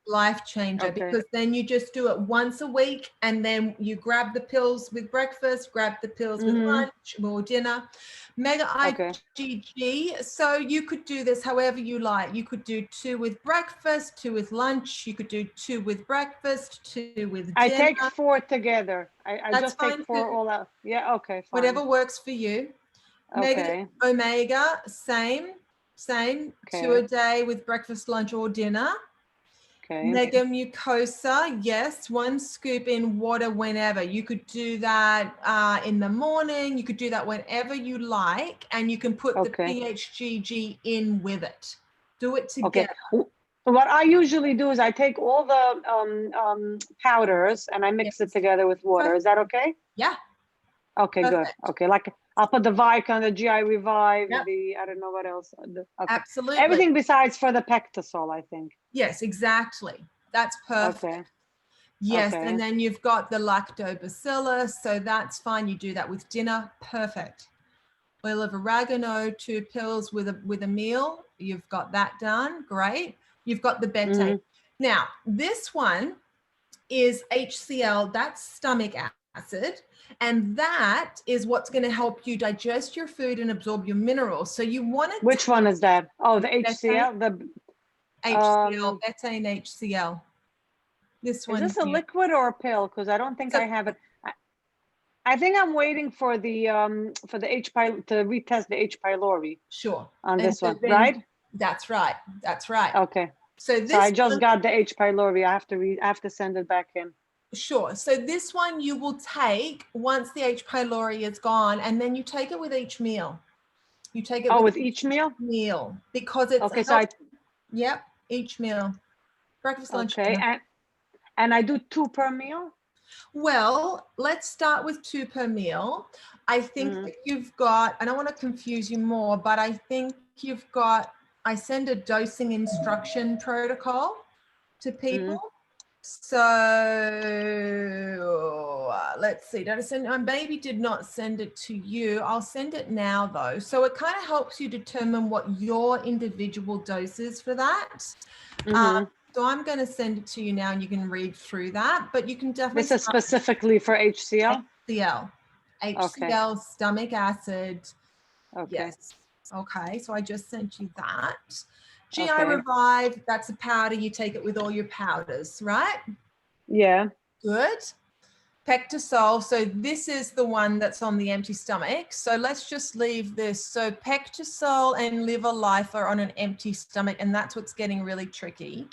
Life changer, because then you just do it once a week, and then you grab the pills with breakfast, grab the pills with lunch or dinner. Mega IgG. So you could do this however you like. You could do 2 with breakfast, 2 with lunch. You could do 2 with breakfast, 2 with dinner. I take 4 together. I just take 4 too. all out. Yeah. Okay. Fine. Whatever works for you. Okay. Omega, same. 2 a day with breakfast, lunch, or dinner. Okay. Mega mucosa, yes, 1 scoop in water whenever. You could do that in the morning. You could do that whenever you like, and you can put the PHGG in with it. Do it together. Okay. What I usually do is I take all the powders and I mix it together with water. Is that okay? Yeah. Okay, perfect. Good. Okay, like I'll put the Vicon, the GI Revive, the I don't know what else. Absolutely. Everything besides for the Pectosol, I think. Yes, exactly. That's perfect. Okay. Yes, and then you've got the lactobacillus, so that's fine. You do that with dinner, perfect. Oil of oregano, 2 pills with a meal. You've got that done, great. You've got the betaine. Now, this one is HCl, that's stomach acid, and that is what's going to help you digest your food and absorb your minerals. So you want it. Which one is that? Oh, the HCl, the HCl, betaine HCl. This one. Is this a liquid or a pill? Because I don't think I have it. I think I'm waiting for the H. pylori to retest the H. pylori. Sure. On this one, right? That's right. That's right. Okay. So this. So I just got the H. pylori. I have to send it back in. Sure. So this one you will take once the H. pylori is gone, and then you take it with each meal. You take it with each meal? Meal, because it's okay. So yep, each meal, breakfast, lunch, okay, dinner. And I do 2 per meal. Well, let's start with 2 per meal. I think that you've got. I don't want to confuse you more, but I think you've got. I send a dosing instruction protocol to people. So let's see. Did I send? My baby did not send it to you. I'll send it now though. So it kind of helps you determine what your individual dose is for that. So I'm going to send it to you now, and you can read through that. But you can definitely. This is specifically for HCl. HCl, stomach acid. Okay. Yes. Okay. So I just sent you that. GI Revive. That's a powder. You take it with all your powders, right? Yeah. Good. Pectosol. So this is the one that's on the empty stomach. So let's just leave this. So Pectosol and Liver Life are on an empty stomach, and that's what's getting really tricky.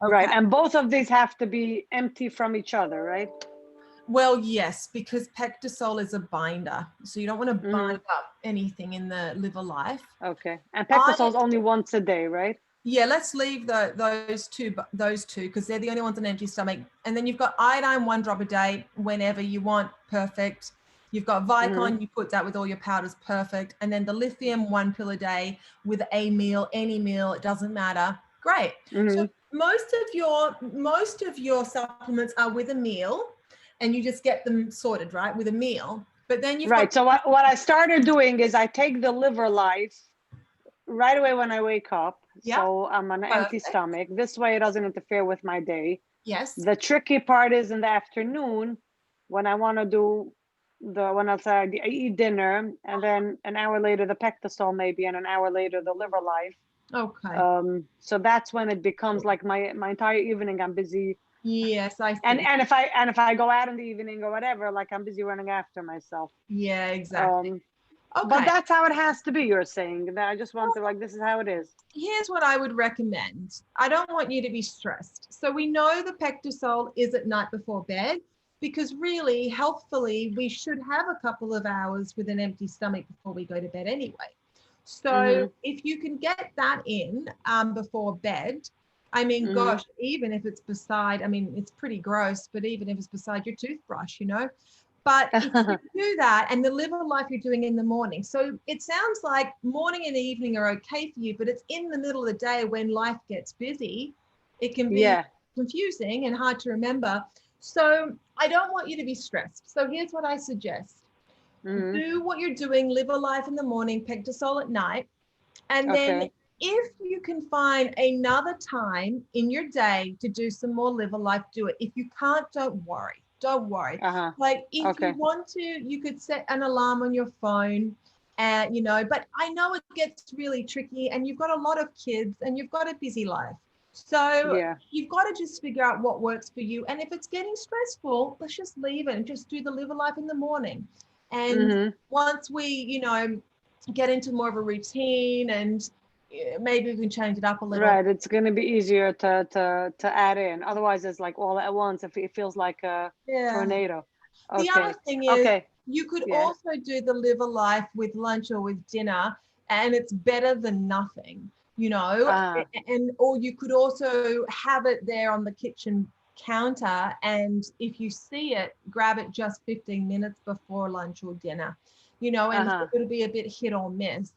Okay. Right. And both of these have to be empty from each other, right? Well, yes, because Pectosol is a binder. So you don't want to bind up anything in the Liver Life. Okay. And Pectosol is only once a day, right? Yeah, let's leave those two because they're the only ones on an empty stomach. And then you've got iodine 1 drop a day whenever you want. Perfect. You've got Vicon, you put that with all your powders. Perfect. And then the lithium 1 pill a day with a meal, any meal, it doesn't matter. Great. So most of your supplements are with a meal, and you just get them sorted, right, with a meal. But then you've so what I started doing is I take the Liver Life right away when I wake up. So I'm on an empty stomach. This way it doesn't interfere with my day. Yes. The tricky part is in the afternoon when I want to do when I eat dinner, and then an hour later the Pectosol maybe, and an hour later the Liver Life. Okay. So that's when it becomes like my entire evening I'm busy. Yes, I see. And if I go out in the evening or whatever, like I'm busy running after myself. Yeah, exactly. But that's how it has to be, you're saying. That I just want to, like, this is how it is. Here's what I would recommend. I don't want you to be stressed. So we know the Pectosol is at night before bed, because really, healthfully, we should have a couple of hours with an empty stomach before we go to bed anyway. So if you can get that in before bed, I mean, gosh, even if it's beside, I mean, it's pretty gross, but even if it's beside your toothbrush, But if you do that, and the Liver Life you're doing in the morning, so it sounds like morning and evening are okay for you, but it's in the middle of the day when life gets busy, it can be confusing and hard to remember. So I don't want you to be stressed. So here's what I suggest. Do what you're doing, Liver Life in the morning, Pectosol at night, and then if you can find another time in your day to do some more Liver Life, do it. If you can't, don't worry. Don't worry. Like if you want to, you could set an alarm on your phone, and but I know it gets really tricky, and you've got a lot of kids and you've got a busy life. So you've got to just figure out what works for you. And if it's getting stressful, let's just leave it and just do the Liver Life in the morning. And once we, get into more of a routine, and maybe we can change it up a little. Right, it's going to be easier to add in. Otherwise, it's like all at once. It feels like a tornado. The other thing is, you could also do the Liver Life with lunch or with dinner, and it's better than nothing, and or you could also have it there on the kitchen counter, and if you see it, grab it just 15 minutes before lunch or dinner, and it'll be a bit hit or miss.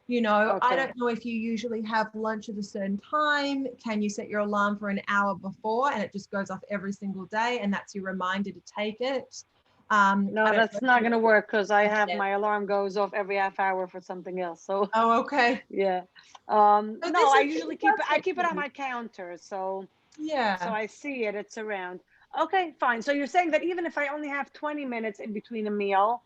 I don't know if you usually have lunch at a certain time. Can you set your alarm for an hour before, and it just goes off every single day, and that's your reminder to take it? No, that's not going to work, because I have my alarm goes off every half hour for something else. So yeah. No, I usually keep it on my counter. So so I see it. It's around. Okay, fine. So you're saying that even if I only have 20 minutes in between a meal,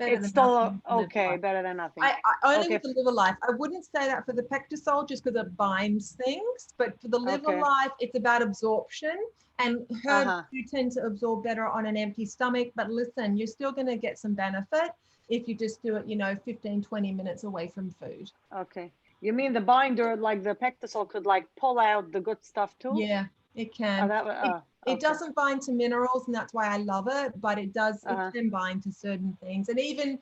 it's still okay, better than nothing. I only with the Liver Life. I wouldn't say that for the Pectosol, just because it binds things, but for the Liver Life, it's about absorption, and herbs do tend to absorb better on an empty stomach. But listen, you're still going to get some benefit if you just do it, 15, 20 minutes away from food. Okay. You mean the binder, like the Pectosol, could like pull out the good stuff too? Yeah, it can. It doesn't bind to minerals, and that's why I love it, but it does, it can bind to certain things. And even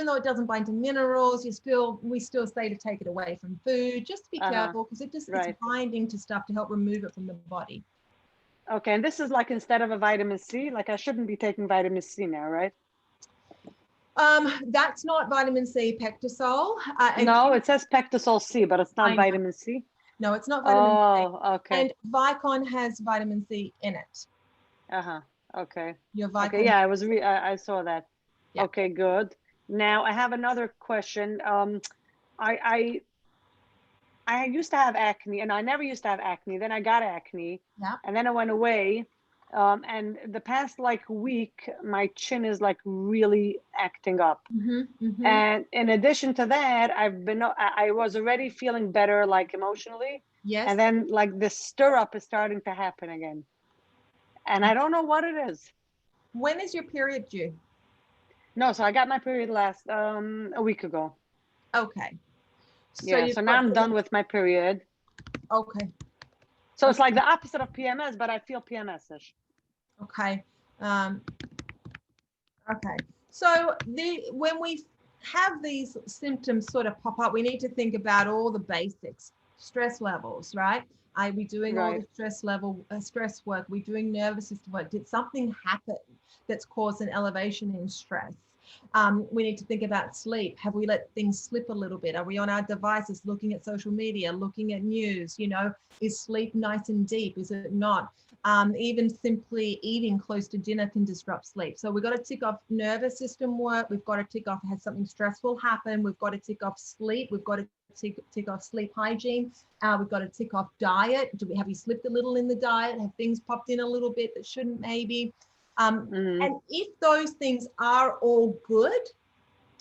though it doesn't bind to minerals, we still say to take it away from food. Just be careful, because it's binding to stuff to help remove it from the body. Okay, and this is like instead of a vitamin C, like I shouldn't be taking vitamin C now, right? That's not vitamin C, Pectosol. No, it says Pectosol C, but it's not vitamin C. No, it's not vitamin C. Oh, okay. And Vicon has vitamin C in it. Okay. Your vital. Okay. Yeah, I saw that. Yeah. Okay, good. Now I have another question. I used to have acne, and I never used to have acne. Then I got acne, Yeah. and then I went away. And the past like week, my chin is like really acting up. And in addition to that, I was already feeling better, like emotionally. Yes. And then like the stir up is starting to happen again. And I don't know what it is. When is your period due? No, so I got my period last a week ago. Okay. So Yeah, so now I'm done with my period. Okay. So it's like the opposite of PMS, but I feel PMS-ish. Okay. Okay. So when we have these symptoms sort of pop up, we need to think about all the basics, stress levels, right? Are we doing all the stress work? We're doing nervous system work. Did something happen that's caused an elevation in stress? We need to think about sleep. Have we let things slip a little bit? Are we on our devices looking at social media, looking at news? You know, is sleep nice and deep? Is it not? Even simply eating close to dinner can disrupt sleep. So we've got to tick off nervous system work. We've got to tick off has something stressful happen. We've got to tick off sleep. We've got to tick off sleep hygiene. We've got to tick off diet. Have we slipped a little in the diet? Have things popped in a little bit that shouldn't maybe? And if those things are all good,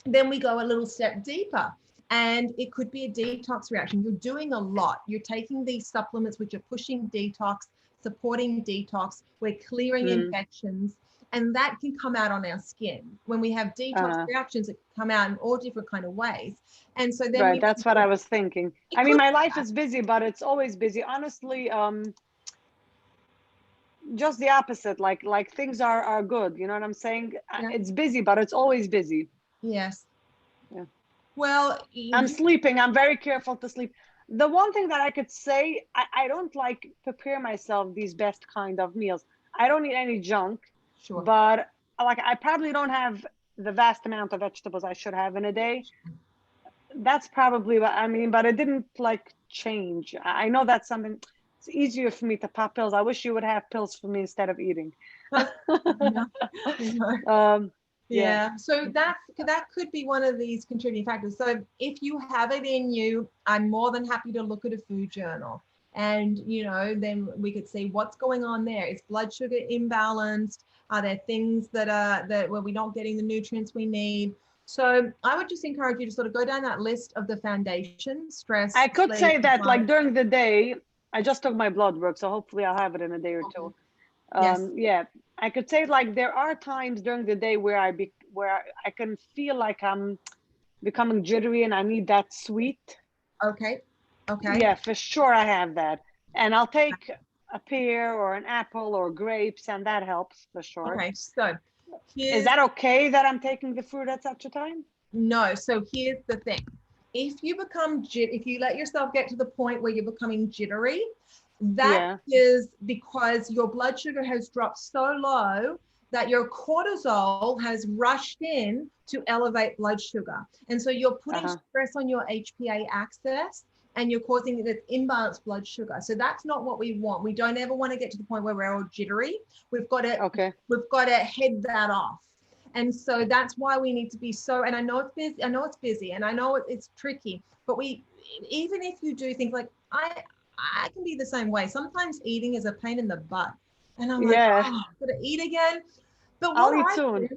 then we go a little step deeper. And it could be a detox reaction. You're doing a lot. You're taking these supplements which are pushing detox, supporting detox. We're clearing infections. And that can come out on our skin. When we have detox reactions, it can come out in all different kind of ways. And so then that's what I was thinking. I mean, my life is busy, but it's always busy. Honestly, just the opposite. Like things are good. You know what I'm saying? Yeah. It's busy, but it's always busy. Yes. Yeah. Well, I'm sleeping. I'm very careful to sleep. The one thing that I could say, I don't like prepare myself these best kind of meals. I don't eat any junk. Sure. But like I probably don't have the vast amount of vegetables I should have in a day. That's probably what I mean, but it didn't like change. I know that's something. It's easier for me to pop pills. I wish you would have pills for me instead of eating. Yeah. So that could be one of these contributing factors. So if you have it in you, I'm more than happy to look at a food journal. And, you know, then we could see what's going on there. Is blood sugar imbalanced? Are there things that where we're not getting the nutrients we need? So I would just encourage you to sort of go down that list of the foundations, stress. I could say that like during the day, I just took my blood work, so hopefully I'll have it in a day or two. Yes. Yeah, I could say like there are times during the day where I can feel like I'm becoming jittery and I need that sweet. Okay. Yeah, for sure I have that. And I'll take a pear or an apple or grapes, and that helps for sure. Okay, so is that okay that I'm taking the fruit at such a time? No. So here's the thing. If you let yourself get to the point where you're becoming jittery, that is because your blood sugar has dropped so low that your cortisol has rushed in to elevate blood sugar. And so you're putting stress on your HPA axis and you're causing this imbalanced blood sugar. So that's not what we want. We don't ever want to get to the point where we're all jittery. We've got to head that off. And so that's why we need to be and I know it's busy and I know it's tricky, but even if you do things like I can be the same way. Sometimes eating is a pain in the butt. And I'm like, I've got to eat again. But what I do is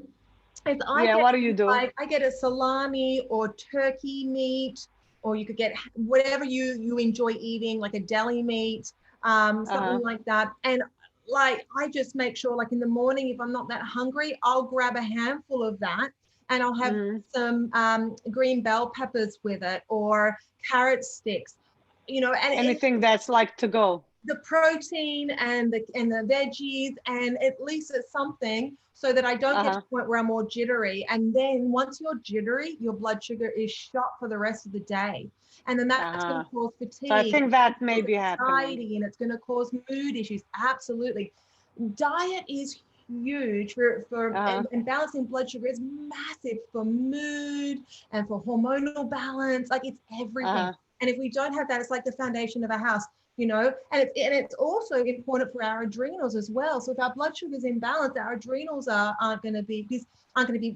what do you do? I get a salami or turkey meat, or you could get whatever you enjoy eating, like a deli meat, something like that. And like, I just make sure like in the morning, if I'm not that hungry, I'll grab a handful of that and I'll have some green bell peppers with it or carrot sticks, you know, and anything that's like to go. The protein and the veggies, and at least it's something so that I don't get to the point where I'm more jittery. And then once you're jittery, your blood sugar is shot for the rest of the day. And then that's going to cause fatigue. So I think that may be happening. And it's going to cause mood issues. Absolutely. Diet is huge and balancing blood sugar is massive for mood and for hormonal balance. Like it's everything. And if we don't have that, it's like the foundation of a house. you know, and it's also important for our adrenals as well. So if our blood sugar is imbalanced, our adrenals aren't going to be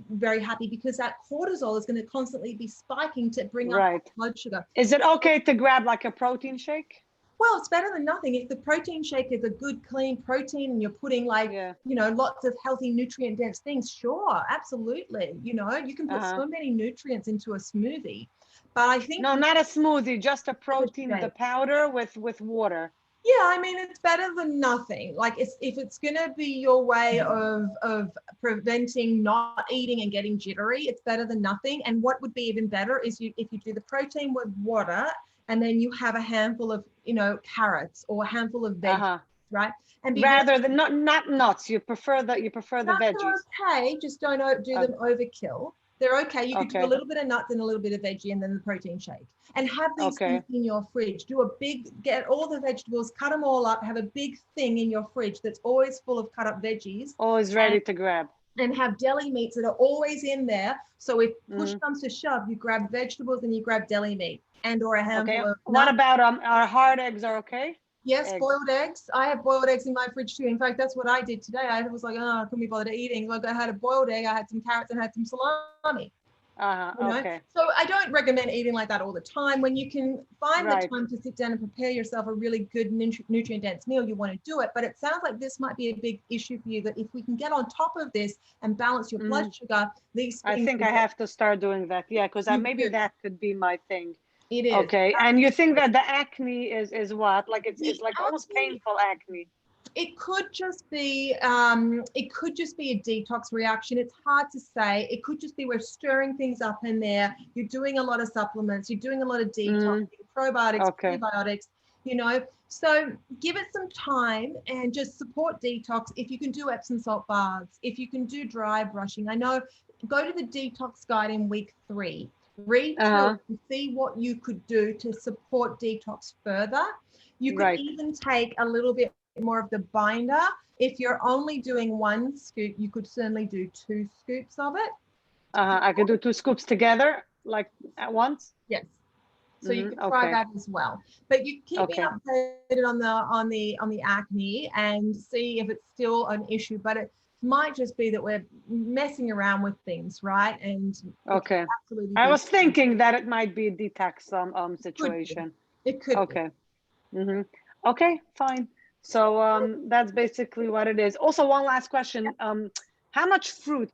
very happy, because that cortisol is going to constantly be spiking to bring up blood sugar. Is it okay to grab like a protein shake? Well, it's better than nothing. If the protein shake is a good, clean protein and you're putting like, you know, lots of healthy nutrient dense things, sure, absolutely. You know, you can put so many nutrients into a smoothie, but I think— No, not a smoothie, just a protein, the powder with water. Yeah, I mean, it's better than nothing. Like, if it's going to be your way of preventing not eating and getting jittery, it's better than nothing. And what would be even better is if you do the protein with water, and then you have a handful of, you know, carrots or a handful of veggies, right? And rather than not nuts, you prefer the veggies. Okay, just don't do them overkill. They're okay. You could do a little bit of nuts and a little bit of veggie, and then the protein shake. And have these things in your fridge. Get all the vegetables, cut them all up, have a big thing in your fridge that's always full of cut up veggies. Always ready to grab. And have deli meats that are always in there. So if push comes to shove, you grab vegetables and you grab deli meat and or a handful of nuts. What about our hard eggs are okay? Yes, boiled eggs. I have boiled eggs in my fridge too. In fact, that's what I did today. I was like, I couldn't be bothered eating. Like, I had a boiled egg, I had some carrots, and I had some salami. You know? So I don't recommend eating like that all the time. When you can find the time to sit down and prepare yourself a really good nutrient dense meal, you want to do it. But it sounds like this might be a big issue for you, that if we can get on top of this and balance your blood sugar, these things— I think I have to start doing that. Yeah, because maybe that could be my thing. It is. Okay. And you think that the acne is what? Like it's like almost painful acne. It could just be a detox reaction. It's hard to say. It could just be we're stirring things up in there. You're doing a lot of supplements. You're doing a lot of detox, probiotics, prebiotics, you know. So give it some time and just support detox. If you can do Epsom salt baths, if you can do dry brushing. I know, go to the detox guide in week 3. Read through and see what you could do to support detox further. You could even take a little bit more of the binder. If you're only doing 1 scoop, you could certainly do 2 scoops of it. I could do 2 scoops together, like at once. Yes. So you can try that as well. But you keep me updated on the acne and see if it's still an issue. But it might just be that we're messing around with things, right? And absolutely. I was thinking that it might be a detox situation. It could. Okay. Okay, fine. So that's basically what it is. Also, one last question. How much fruit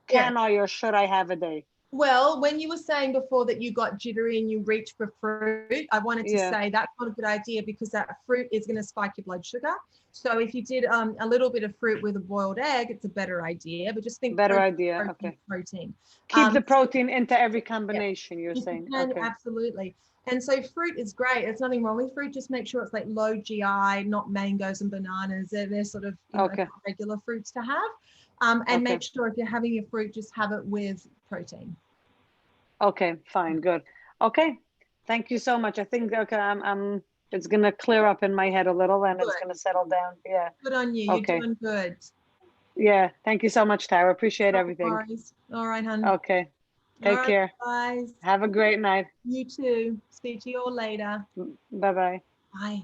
can I or should I have a day? Well, when you were saying before that you got jittery and you reached for fruit, I wanted to say that's not a good idea, because that fruit is going to spike your blood sugar. So if you did a little bit of fruit with a boiled egg, it's a better idea. But just think protein. Keep the protein into every combination, you're saying. Absolutely. And so fruit is great. There's nothing wrong with fruit. Just make sure it's like low GI, not mangoes and bananas. They're sort of regular fruits to have. And make sure if you're having your fruit, just have it with protein. Okay, fine, good. Okay, thank you so much. I think it's gonna clear up in my head a little, and it's gonna settle down. Yeah. Good on you. You're doing good. Yeah, thank you so much, Tara. Appreciate everything. All right, honey. Okay. Take care. Guys. Have a great night. You too. Speak to you all later. Bye-bye. Bye.